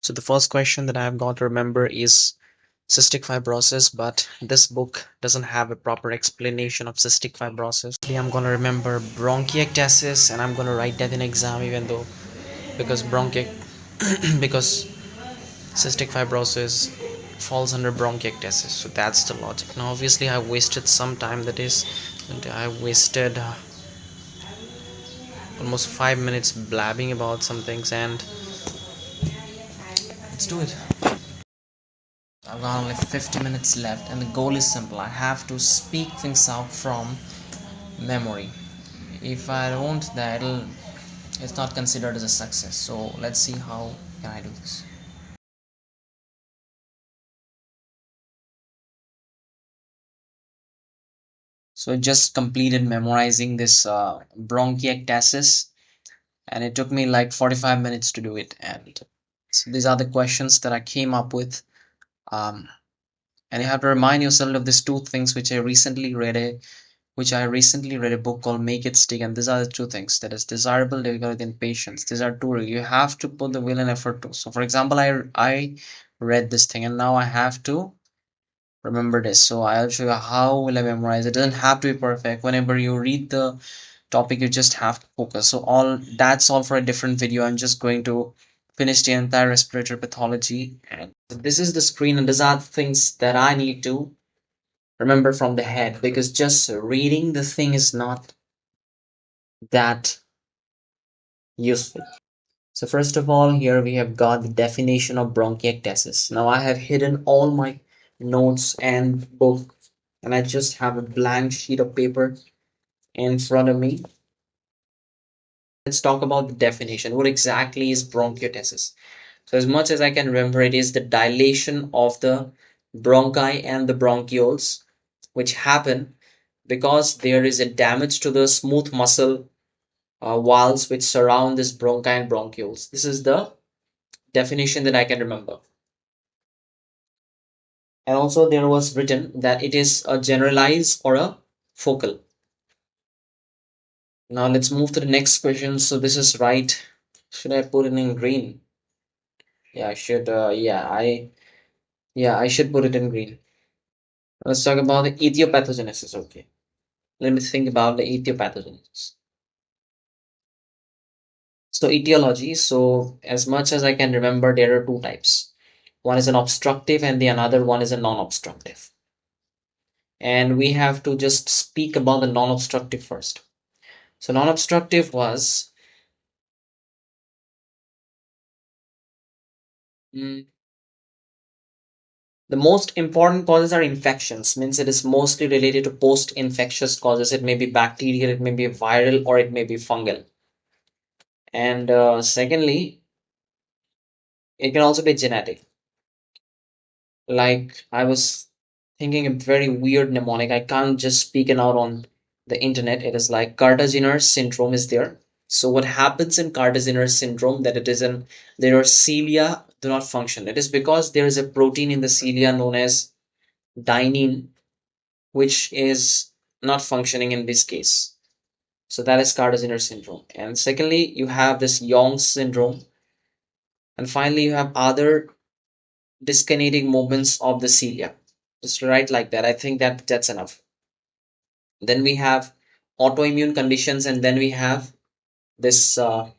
So the first question that I've got to remember is cystic fibrosis, but this book doesn't have a proper explanation of cystic fibrosis. I'm gonna remember bronchiectasis, and I'm gonna write that in exam, even though because because cystic fibrosis falls under bronchiectasis, so that's the logic. Now obviously I wasted some time, that is, and I wasted almost 5 minutes blabbing about some things, and let's do it. I've got only 50 minutes left, and the goal is simple. I have to speak things out from memory. If I don't, it's not considered as a success. So let's see how can I do this. So I just completed memorizing this bronchiectasis, and it took me like 45 minutes to do it. And so these are the questions that I came up with. Um, and you have to remind yourself of these two things which I recently read a book called Make It Stick, and these are the two things, that is desirable, difficult, and patience. These are two. You have to put the will and effort to. So, for example, I read this thing, and now I have to remember this. So I'll show you how will I memorize. It doesn't have to be perfect. Whenever you read the topic, you just have to focus. So that's all for a different video. I'm just going to finish the entire respiratory pathology, and this is the screen, and these are things that I need to remember from the head, because just reading the thing is not that useful. So first of all, here we have got the definition of bronchiectasis. Now I have hidden all my notes and book, and I just have a blank sheet of paper in front of me. Let's talk about the definition. What exactly is bronchiectasis? So as much as I can remember, it is the dilation of the bronchi and the bronchioles, which happen because there is a damage to the smooth muscle walls which surround this bronchi and bronchioles. This is the definition that I can remember. And also there was written that it is a generalized or a focal. Now let's move to the next question. So this is right. Should I put it in green? Yeah, I should. I should put it in green. Let's talk about the etiopathogenesis. Okay, let me think about the etiopathogenesis. So etiology. So as much as I can remember, there are two types. One is an obstructive, and the another one is a non-obstructive. And we have to just speak about the non-obstructive first. So non-obstructive was mm, the most important causes are infections, means it is mostly related to post-infectious causes. It may be bacterial, it may be viral, or it may be fungal. And secondly, it can also be genetic. Like I was thinking a very weird mnemonic. I can't just speak it out on the internet. It is like Carter syndrome is there. So what happens in Carter syndrome, that it is in their cilia do not function. It is because there is a protein in the cilia known as dynein, which is not functioning in this case. So that is Carter syndrome. And secondly, you have this Young syndrome. And finally, you have other dyskinetic movements of the cilia. Just write like that. I think that's enough. Then we have autoimmune conditions, and then we have this mm,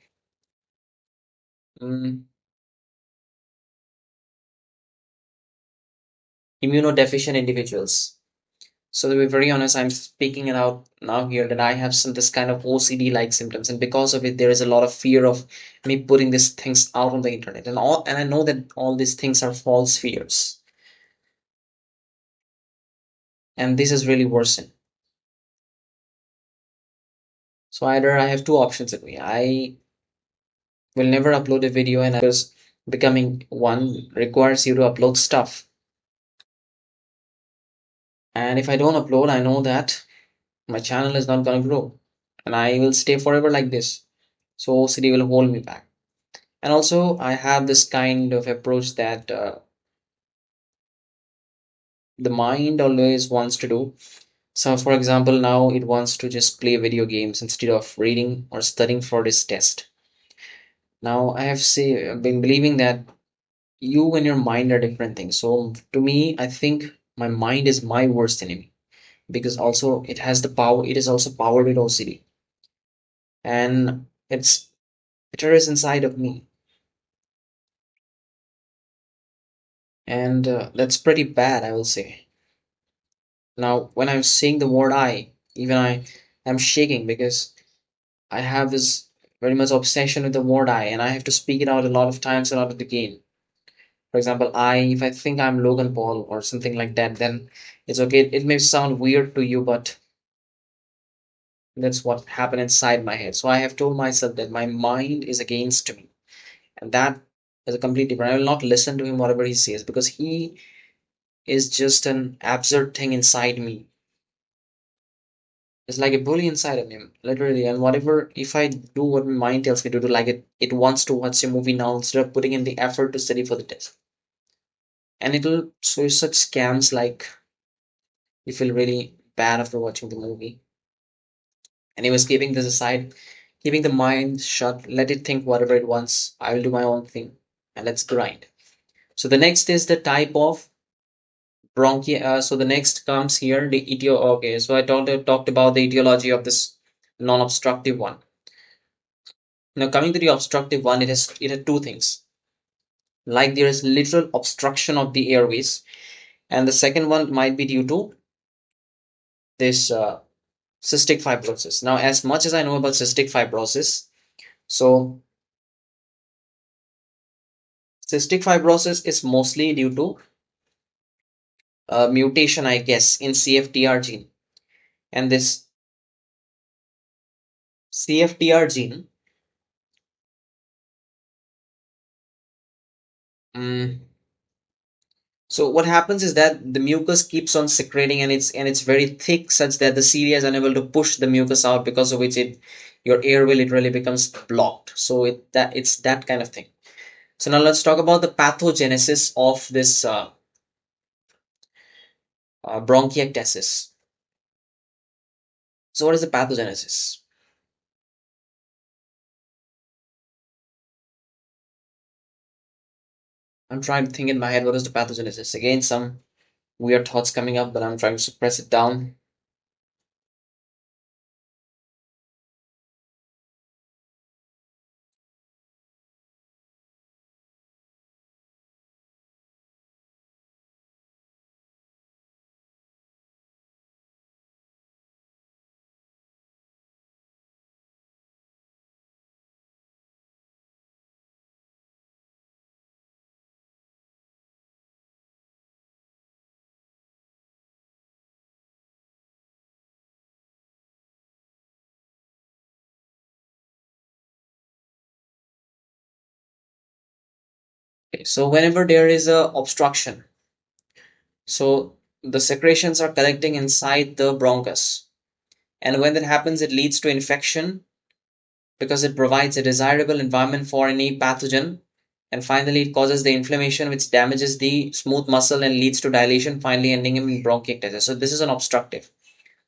immunodeficient individuals. So to be very honest, I'm speaking it out now here that I have some this kind of OCD like symptoms, and because of it, there is a lot of fear of me putting these things out on the internet, and I know that all these things are false fears, and this is really worsened. So either I have two options with me. I will never upload a video, and because becoming one requires you to upload stuff. And if I don't upload, I know that my channel is not going to grow, and I will stay forever like this. So OCD will hold me back. And also, I have this kind of approach that the mind always wants to do. So, for example, now it wants to just play video games instead of reading or studying for this test. Now, been believing that you and your mind are different things. So to me, I think my mind is my worst enemy, because also it has the power, it is also powered with OCD, and it is inside of me. And that's pretty bad, I will say. Now when I'm saying the word I, even I am shaking, because I have this very much obsession with the word I, and I have to speak it out a lot of times in order to gain. For example, if I think I'm Logan Paul or something like that, then it's okay. It may sound weird to you, but that's what happened inside my head. So I have told myself that my mind is against me, and that is a complete different. I will not listen to him whatever he says, because he is just an absurd thing inside me. It's like a bully inside of him, literally. And whatever, if I do what my mind tells me to do, like it wants to watch a movie now instead of putting in the effort to study for the test, and it'll show you such scams like you feel really bad after watching the movie. And he was keeping this aside, keeping the mind shut, let it think whatever it wants. I will do my own thing, and let's grind. So the next is the type of bronchi. So the next comes here the etiology. Okay, so I talked about the etiology of this non-obstructive one. Now coming to the obstructive one, it has two things. Like there is literal obstruction of the airways, and the second one might be due to this cystic fibrosis. Now, as much as I know about cystic fibrosis, so cystic fibrosis is mostly due to mutation, I guess, in CFTR gene. And this CFTR gene, mm, so what happens is that the mucus keeps on secreting, and it's very thick, such that the cilia is unable to push the mucus out, because of which it your airway literally becomes blocked. So it's that kind of thing. So now let's talk about the pathogenesis of this bronchiectasis. So what is the pathogenesis? I'm trying to think in my head what is the pathogenesis. Again, some weird thoughts coming up, but I'm trying to suppress it down. Okay, so whenever there is a obstruction, so the secretions are collecting inside the bronchus, and when that happens, it leads to infection, because it provides a desirable environment for any pathogen. And finally, it causes the inflammation, which damages the smooth muscle and leads to dilation, finally ending in bronchiectasis. So this is an obstructive.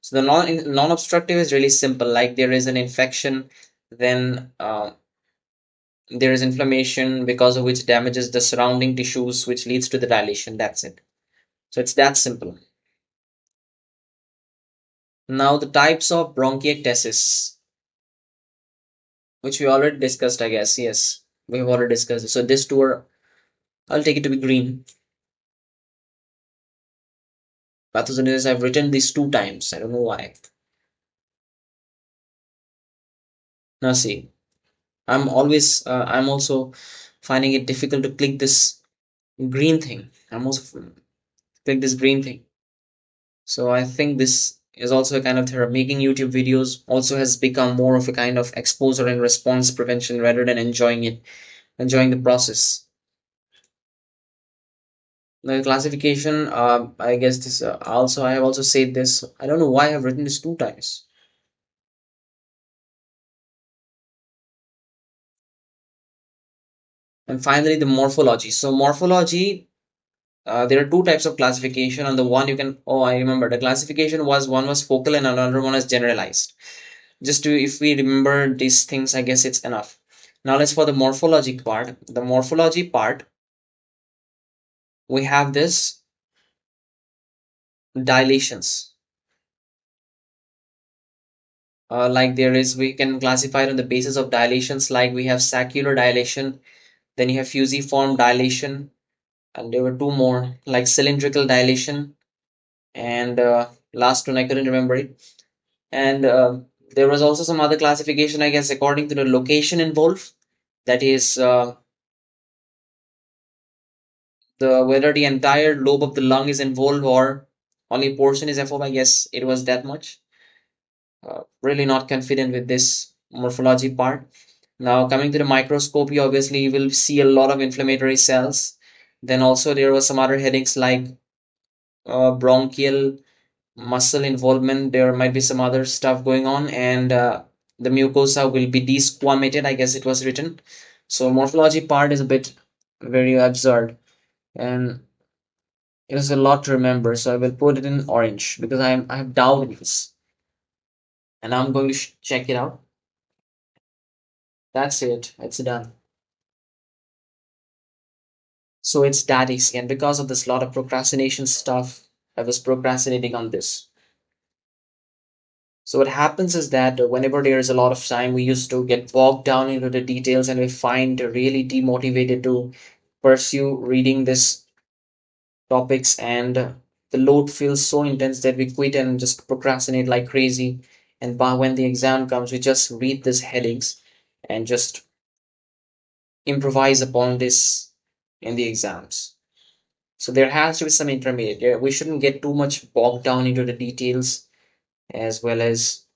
So the non-obstructive is really simple. Like there is an infection, then there is inflammation, because of which damages the surrounding tissues, which leads to the dilation. That's it. So it's that simple. Now the types of bronchiectasis, which we already discussed, I guess. Yes, we have already discussed it. So this two are, I'll take it to be green. Pathogenesis, I've written these two times. I don't know why. Now see, I'm also finding it difficult to click this green thing. I'm also click this green thing. So I think this is also a kind of therapy. Making YouTube videos also has become more of a kind of exposure and response prevention, rather than enjoying the process. The classification, I guess this also I have also said this. I don't know why I've written this two times. And finally, the morphology. So morphology, there are two types of classification. On the one you can, oh, I remember the classification was, one was focal and another one is generalized. Just to, if we remember these things, I guess it's enough. Now let's for the morphology part. The morphology part. we have this dilations. Like there is, we can classify it on the basis of dilations. Like we have saccular dilation, then you have fusiform dilation, and there were two more like cylindrical dilation, and last one I couldn't remember it. And there was also some other classification, I guess, according to the location involved. That is the whether the entire lobe of the lung is involved or only portion is involved. I guess it was that much. Really not confident with this morphology part. Now coming to the microscopy, obviously you will see a lot of inflammatory cells. Then also there were some other headings like bronchial muscle involvement. There might be some other stuff going on, and the mucosa will be desquamated, I guess it was written. So morphology part is a bit very absurd, and it is a lot to remember. So I will put it in orange because I have doubt in this, and I'm going to check it out. That's it. It's done. So it's that easy, and because of this lot of procrastination stuff, I was procrastinating on this. So what happens is that whenever there is a lot of time, we used to get bogged down into the details and we find really demotivated to pursue reading this topics, and the load feels so intense that we quit and just procrastinate like crazy. And by when the exam comes, we just read these headings and just improvise upon this in the exams. So there has to be some intermediate. Yeah, we shouldn't get too much bogged down into the details as well as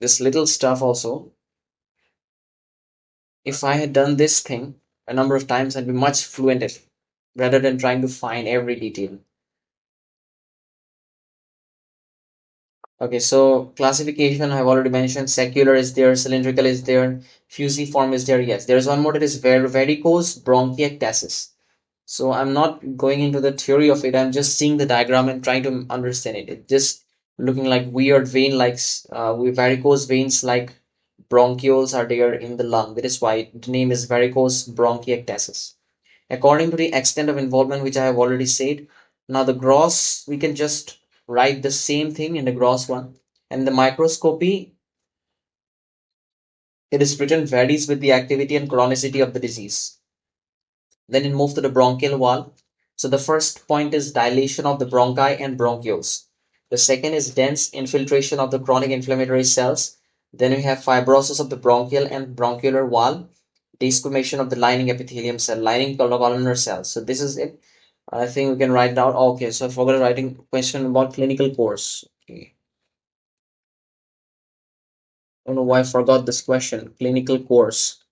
this little stuff also. If I had done this thing a number of times, I'd be much fluent at it rather than trying to find every detail. Okay, so classification I've already mentioned. Secular is there, cylindrical is there, fusiform is there. Yes, there's one more that is varicose bronchiectasis. So I'm not going into the theory of it. I'm just seeing the diagram and trying to understand it. It just looking like weird vein, like with varicose veins, like bronchioles are there in the lung. That is why the name is varicose bronchiectasis. According to the extent of involvement, which I have already said. Now the gross, we can just write the same thing in the gross one. And the microscopy, it is written varies with the activity and chronicity of the disease. Then it moves to the bronchial wall. So the first point is dilation of the bronchi and bronchioles. The second is dense infiltration of the chronic inflammatory cells. Then we have fibrosis of the bronchial and bronchial wall, desquamation of the lining epithelium cell, lining columnar cells. So this is it. I think we can write down. Okay, so I forgot writing question about clinical course. Okay. I don't know why I forgot this question. Clinical course.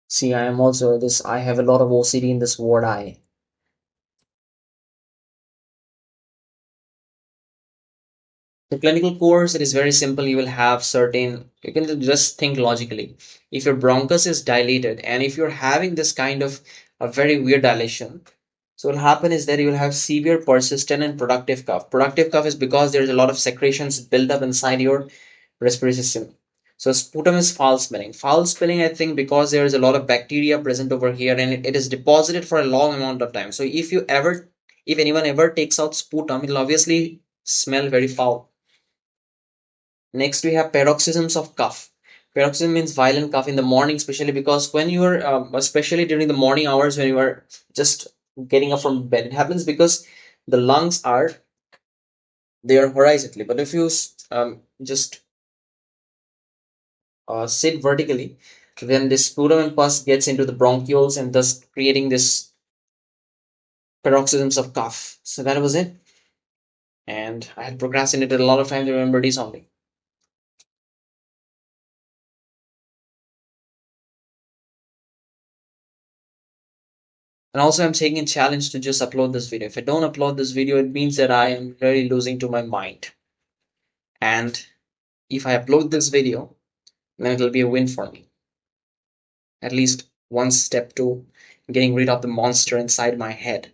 See, I am also this. I have a lot of OCD in this word I. The clinical course, it is very simple. You will have certain, you can just think logically. If your bronchus is dilated and if you're having this kind of a very weird dilation, so what will happen is that you will have severe persistent and productive cough. Productive cough is because there's a lot of secretions built up inside your respiratory system. So sputum is foul smelling. Foul smelling, I think, because there is a lot of bacteria present over here and it is deposited for a long amount of time. So if anyone ever takes out sputum, it'll obviously smell very foul. Next, we have paroxysms of cough. Paroxysm means violent cough in the morning, especially because when you are, especially during the morning hours when you are just getting up from bed, it happens because the lungs are they are horizontally. But if you just sit vertically, then this sputum and pus gets into the bronchioles and thus creating this paroxysms of cough. So that was it. And I had procrastinated a lot of time to remember these only. And also I'm taking a challenge to just upload this video. If I don't upload this video, it means that I am really losing to my mind. And if I upload this video, then it'll be a win for me. At least one step to getting rid of the monster inside my head.